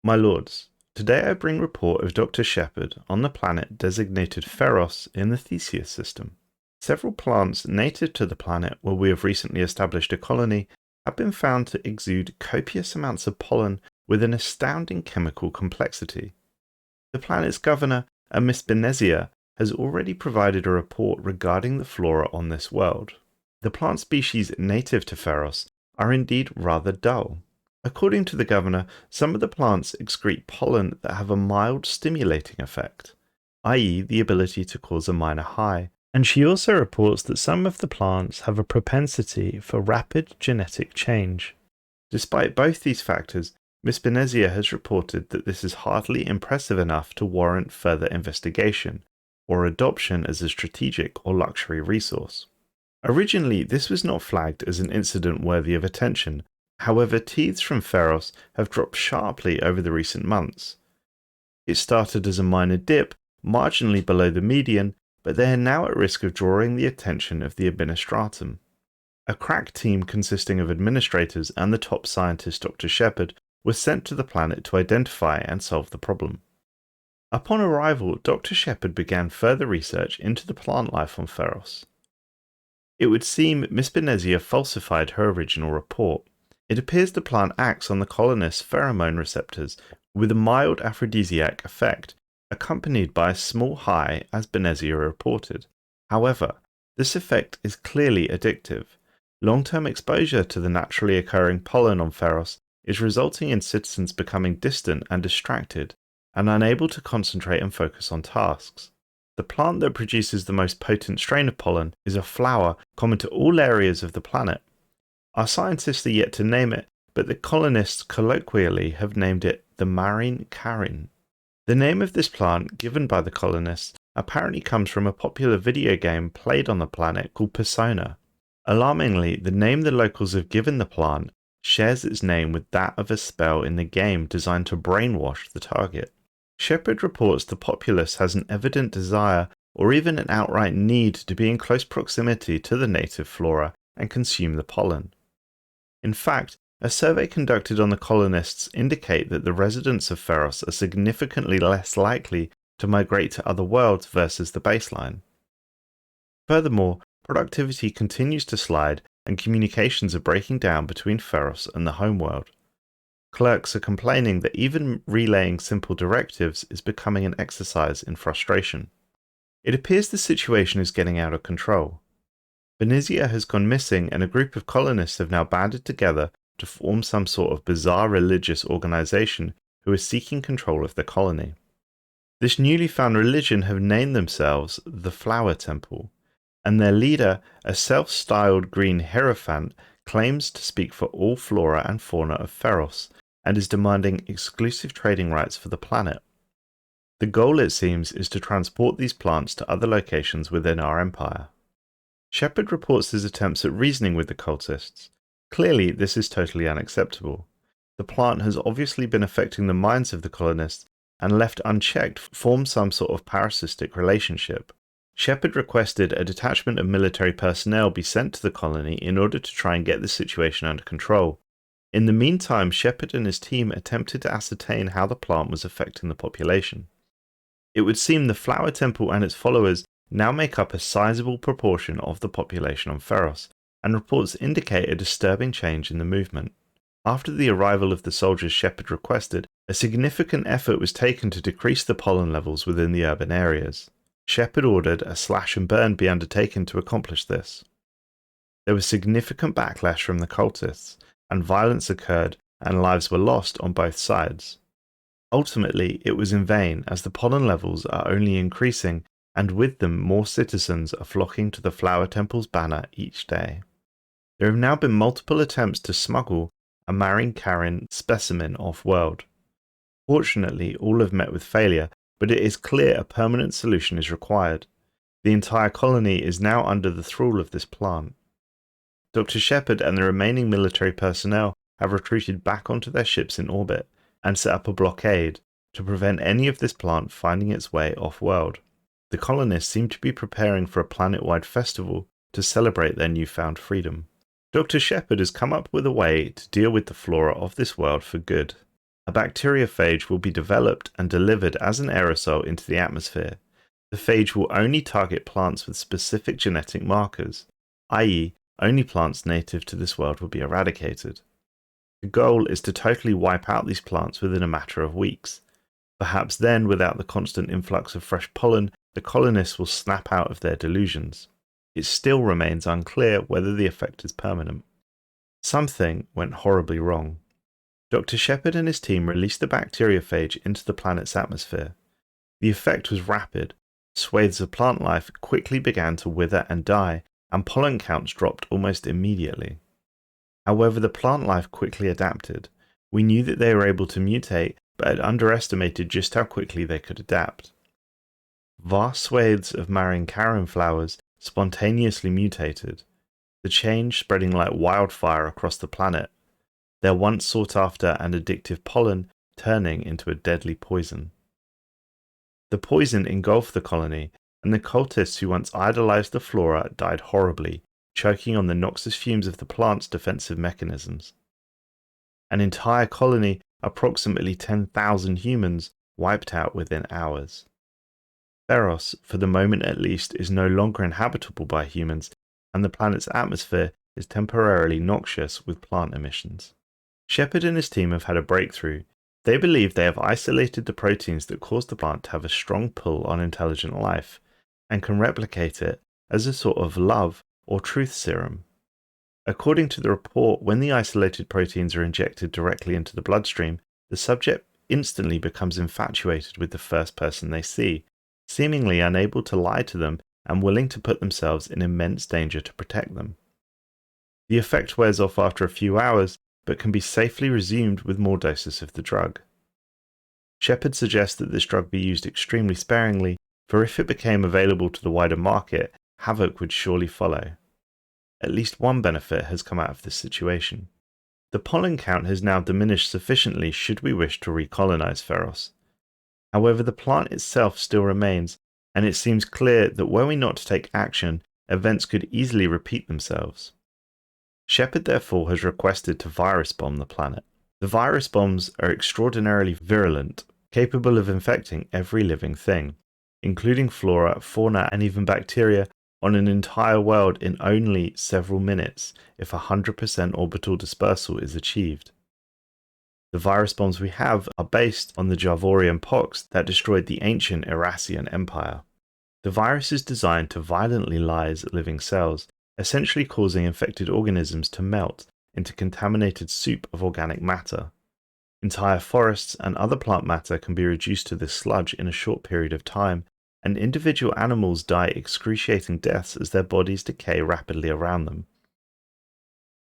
My lords, today I bring report of Dr. Shepherd on the planet designated Pharos in the Theseus system. Several plants native to the planet where we have recently established a colony have been found to exude copious amounts of pollen with an astounding chemical complexity. The planet's governor, Miss Benezia, has already provided a report regarding the flora on this world. The plant species native to Pharos are indeed rather dull. According to the governor, some of the plants excrete pollen that have a mild stimulating effect, i.e. the ability to cause a minor high, and she also reports that some of the plants have a propensity for rapid genetic change. Despite both these factors, Miss Benezia has reported that this is hardly impressive enough to warrant further investigation, or adoption as a strategic or luxury resource. Originally, this was not flagged as an incident worthy of attention. However, teeths from Pharos have dropped sharply over the recent months. It started as a minor dip, marginally below the median, but they are now at risk of drawing the attention of the administratum. A crack team consisting of administrators and the top scientist Dr. Shepherd was sent to the planet to identify and solve the problem. Upon arrival, Dr. Shepherd began further research into the plant life on Pharos. It would seem Miss Benezia falsified her original report. It appears the plant acts on the colonists' pheromone receptors with a mild aphrodisiac effect, accompanied by a small high as Benezia reported. However, this effect is clearly addictive. Long-term exposure to the naturally occurring pollen on Pharos is resulting in citizens becoming distant and distracted, and unable to concentrate and focus on tasks. The plant that produces the most potent strain of pollen is a flower common to all areas of the planet. Our scientists are yet to name it, but the colonists colloquially have named it the Mharin Kharin. The name of this plant, given by the colonists, apparently comes from a popular video game played on the planet called Persona. Alarmingly, the name the locals have given the plant shares its name with that of a spell in the game designed to brainwash the target. Shepherd reports the populace has an evident desire or even an outright need to be in close proximity to the native flora and consume the pollen. In fact, a survey conducted on the colonists indicate that the residents of Pharos are significantly less likely to migrate to other worlds versus the baseline. Furthermore, productivity continues to slide and communications are breaking down between Pharos and the homeworld. Clerks are complaining that even relaying simple directives is becoming an exercise in frustration. It appears the situation is getting out of control. Benezia has gone missing and a group of colonists have now banded together to form some sort of bizarre religious organization who is seeking control of the colony. This newly found religion have named themselves the Flower Temple, and their leader, a self-styled green hierophant, claims to speak for all flora and fauna of Pharos and is demanding exclusive trading rights for the planet. The goal, it seems, is to transport these plants to other locations within our empire. Shepherd reports his attempts at reasoning with the cultists. Clearly, this is totally unacceptable. The plant has obviously been affecting the minds of the colonists and left unchecked formed some sort of parasitic relationship. Shepherd requested a detachment of military personnel be sent to the colony in order to try and get the situation under control. In the meantime, Shepherd and his team attempted to ascertain how the plant was affecting the population. It would seem the Flower Temple and its followers now make up a sizable proportion of the population on Pharos, and reports indicate a disturbing change in the movement. After the arrival of the soldiers Shepherd requested, a significant effort was taken to decrease the pollen levels within the urban areas. Shepherd ordered a slash and burn be undertaken to accomplish this. There was significant backlash from the cultists, and violence occurred and lives were lost on both sides. Ultimately, it was in vain, as the pollen levels are only increasing, and with them more citizens are flocking to the Flower Temple's banner each day. There have now been multiple attempts to smuggle a Mharin Kharin specimen off-world. Fortunately, all have met with failure, but it is clear a permanent solution is required. The entire colony is now under the thrall of this plant. Dr. Shepherd and the remaining military personnel have retreated back onto their ships in orbit and set up a blockade to prevent any of this plant finding its way off-world. The colonists seem to be preparing for a planet-wide festival to celebrate their newfound freedom. Dr. Shepherd has come up with a way to deal with the flora of this world for good. A bacteriophage will be developed and delivered as an aerosol into the atmosphere. The phage will only target plants with specific genetic markers, i.e., only plants native to this world will be eradicated. The goal is to totally wipe out these plants within a matter of weeks. Perhaps then, without the constant influx of fresh pollen, the colonists will snap out of their delusions. It still remains unclear whether the effect is permanent. Something went horribly wrong. Dr. Shepard and his team released the bacteriophage into the planet's atmosphere. The effect was rapid. Swathes of plant life quickly began to wither and die, and pollen counts dropped almost immediately. However, the plant life quickly adapted. We knew that they were able to mutate, but had underestimated just how quickly they could adapt. Vast swathes of Mharin Kharin flowers spontaneously mutated, the change spreading like wildfire across the planet, their once sought after and addictive pollen turning into a deadly poison. The poison engulfed the colony, and the cultists who once idolized the flora died horribly, choking on the noxious fumes of the plant's defensive mechanisms. An entire colony, approximately 10,000 humans, wiped out within hours. Feros, for the moment at least, is no longer inhabitable by humans, and the planet's atmosphere is temporarily noxious with plant emissions. Shepard and his team have had a breakthrough. They believe they have isolated the proteins that cause the plant to have a strong pull on intelligent life, and can replicate it as a sort of love or truth serum. According to the report, when the isolated proteins are injected directly into the bloodstream, the subject instantly becomes infatuated with the first person they see, seemingly unable to lie to them and willing to put themselves in immense danger to protect them. The effect wears off after a few hours, but can be safely resumed with more doses of the drug. Shepard suggests that this drug be used extremely sparingly, for if it became available to the wider market, havoc would surely follow. At least one benefit has come out of this situation. The pollen count has now diminished sufficiently should we wish to recolonize Feros. However, the plant itself still remains, and it seems clear that were we not to take action, events could easily repeat themselves. Shepard therefore has requested to virus bomb the planet. The virus bombs are extraordinarily virulent, capable of infecting every living thing, including flora, fauna, and even bacteria, on an entire world in only several minutes if 100% orbital dispersal is achieved. The virus bombs we have are based on the Javorian pox that destroyed the ancient Irasian Empire. The virus is designed to violently lyse living cells, essentially causing infected organisms to melt into contaminated soup of organic matter. Entire forests and other plant matter can be reduced to this sludge in a short period of time, and individual animals die excruciating deaths as their bodies decay rapidly around them.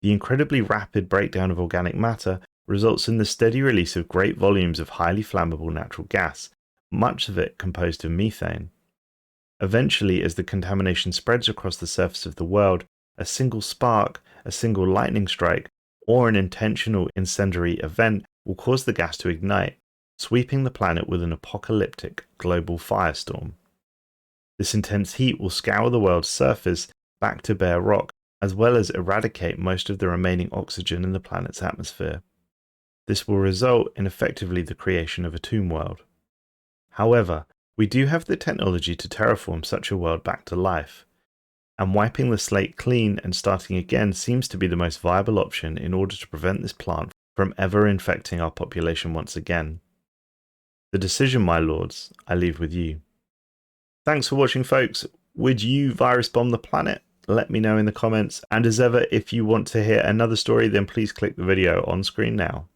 The incredibly rapid breakdown of organic matter results in the steady release of great volumes of highly flammable natural gas, much of it composed of methane. Eventually, as the contamination spreads across the surface of the world, a single spark, a single lightning strike, or an intentional incendiary event will cause the gas to ignite, sweeping the planet with an apocalyptic global firestorm. This intense heat will scour the world's surface back to bare rock, as well as eradicate most of the remaining oxygen in the planet's atmosphere. This will result in effectively the creation of a tomb world. However, we do have the technology to terraform such a world back to life, and wiping the slate clean and starting again seems to be the most viable option in order to prevent this plant from ever infecting our population once again. The decision, my lords, I leave with you. Thanks for watching, folks. Would you virus bomb the planet? Let me know in the comments, and as ever, if you want to hear another story, then please click the video on screen now.